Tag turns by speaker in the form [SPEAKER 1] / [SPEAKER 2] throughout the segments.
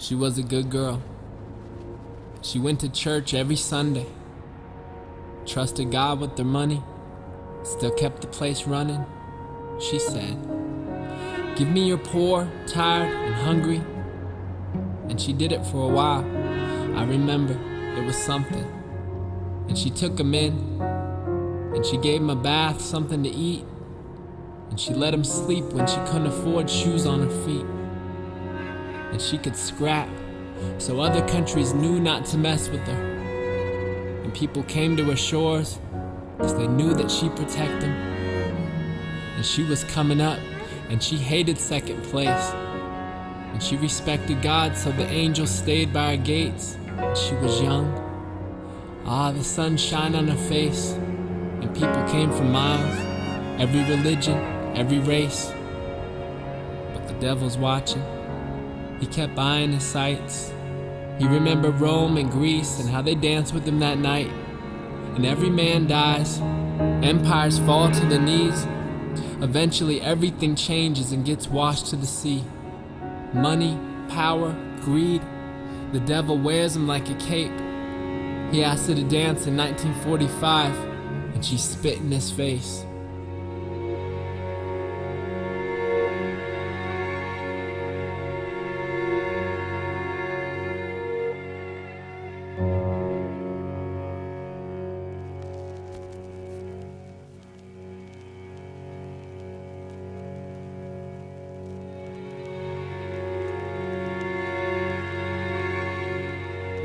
[SPEAKER 1] She was a good girl. She went to church every Sunday, trusted God with their money, still kept the place running. She said, "Give me your poor, tired, and hungry." And she did it for a while. I remember it was something. And she took him in, and she gave him a bath, something to eat, and she let him sleep when she couldn't afford shoes on her feet. And she could scrap, so other countries knew not to mess with her. And people came to her shores, cause they knew that she'd protect them. And she was coming up, and she hated second place. And she respected God, so the angels stayed by her gates. And she was young. The sun shined on her face, and people came from miles, every religion, every race. But the devil's watching. He kept eyeing his sights. He remembered Rome and Greece and how they danced with him that night. And every man dies. Empires fall to their knees. Eventually everything changes and gets washed to the sea. Money, power, greed. The devil wears them like a cape. He asked her to dance in 1945, and she spit in his face.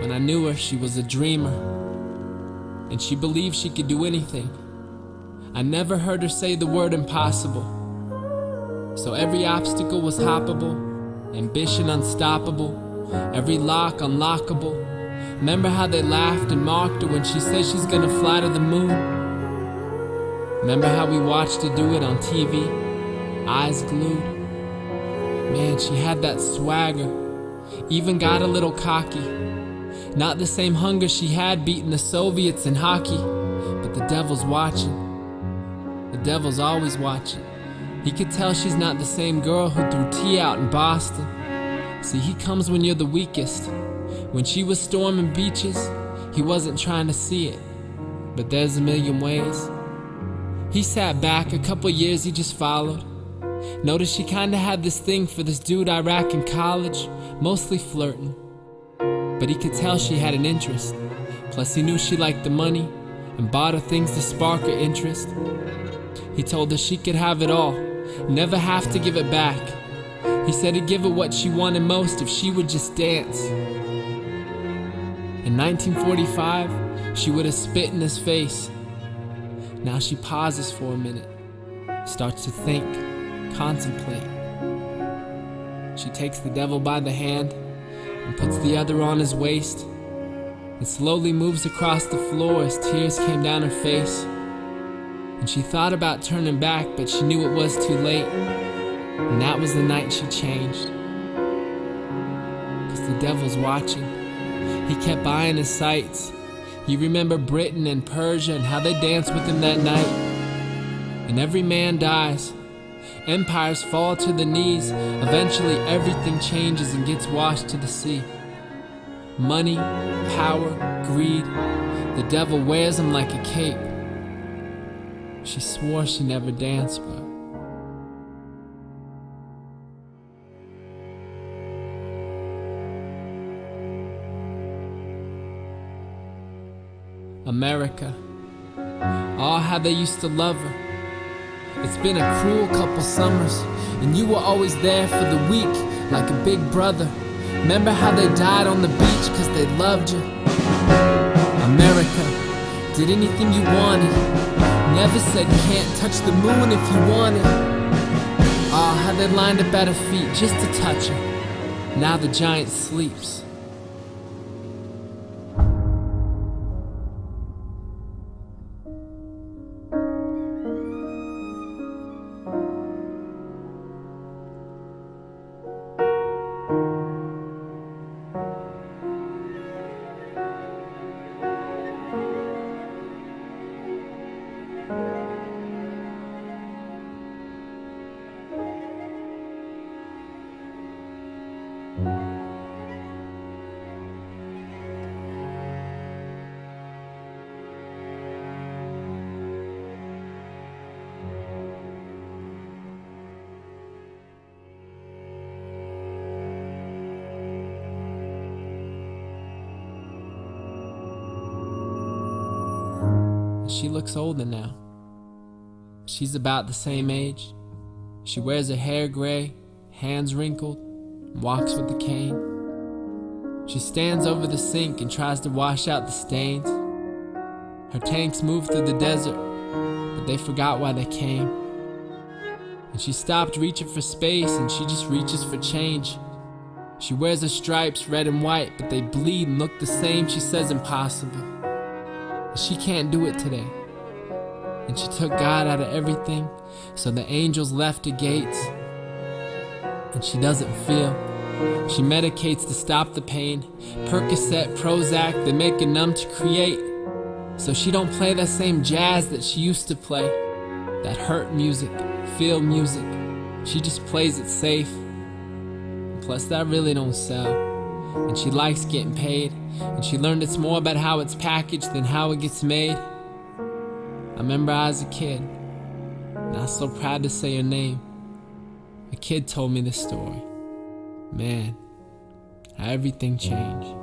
[SPEAKER 1] When I knew her, she was a dreamer, and she believed she could do anything. I never heard her say the word impossible. So every obstacle was hoppable, ambition unstoppable, every lock unlockable. Remember how they laughed and mocked her when she said she's gonna fly to the moon? Remember how we watched her do it on TV, eyes glued? Man, she had that swagger, even got a little cocky. Not the same hunger she had beating the Soviets in hockey, but the devil's watching. The devil's always watching. He could tell she's not the same girl who threw tea out in Boston. See, he comes when you're the weakest. When she was storming beaches, he wasn't trying to see it, but there's a million ways. He sat back, a couple years he just followed. Noticed she kinda had this thing for this dude Iraq in college, mostly flirting. But he could tell she had an interest. Plus he knew she liked the money and bought her things to spark her interest. He told her she could have it all, never have to give it back. He said he'd give her what she wanted most if she would just dance. In 1945, she would have spit in his face. Now she pauses for a minute, starts to think, contemplate. She takes the devil by the hand and puts the other on his waist, and slowly moves across the floor as tears came down her face. And she thought about turning back, but she knew it was too late. And that was the night she changed. Cause the devil's watching. He kept eyeing his sights. You remember Britain and Persia and how they danced with him that night. And every man dies. Empires fall to the knees. Eventually everything changes and gets washed to the sea. Money, power, greed. The devil wears them like a cape. She swore she never danced, but America. Oh, how they used to love her. It's been a cruel couple summers, and you were always there for the weak, like a big brother. Remember how they died on the beach cause they loved you? America, did anything you wanted. Never said can't touch the moon if you wanted. Oh, how they lined up at her feet just to touch her. Now the giant sleeps. she looks older now. She's about the same age. She wears her hair gray, hands wrinkled, and walks with a cane. She stands over the sink and tries to wash out the stains. Her tanks moved through the desert, but they forgot why they came. And she stopped reaching for space and she just reaches for change. She wears her stripes red and white, but they bleed and look the same. She says impossible. And she can't do it today. And she took God out of everything, so the angels left the gates. And she doesn't feel. She medicates to stop the pain. Percocet, Prozac, they make her numb to create. So she don't play that same jazz that she used to play. That hurt music, feel music. She just plays it safe. Plus that really don't sell. And she likes getting paid. And she learned it's more about how it's packaged than how it gets made. I remember I was a kid, and I was so proud to say her name. A kid told me this story. Man, how everything changed.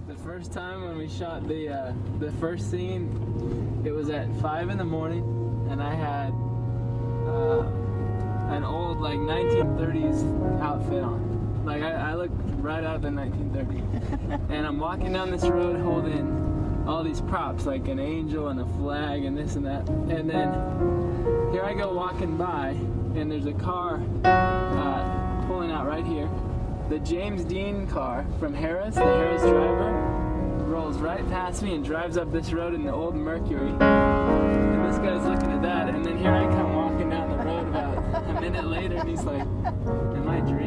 [SPEAKER 1] The first time when we shot the first scene, it was at 5 in the morning, and I had an old like 1930s outfit on. Like I looked right out of the 1930s. And I'm walking down this road holding all these props, like an angel and a flag and this and that. And then here I go walking by, and there's a car pulling out right here. The James Dean car from Harris, the Harris driver, rolls right past me and drives up this road in the old Mercury. And this guy's looking at that, and then here I come walking down the road about a minute later, and he's like, am I dreaming?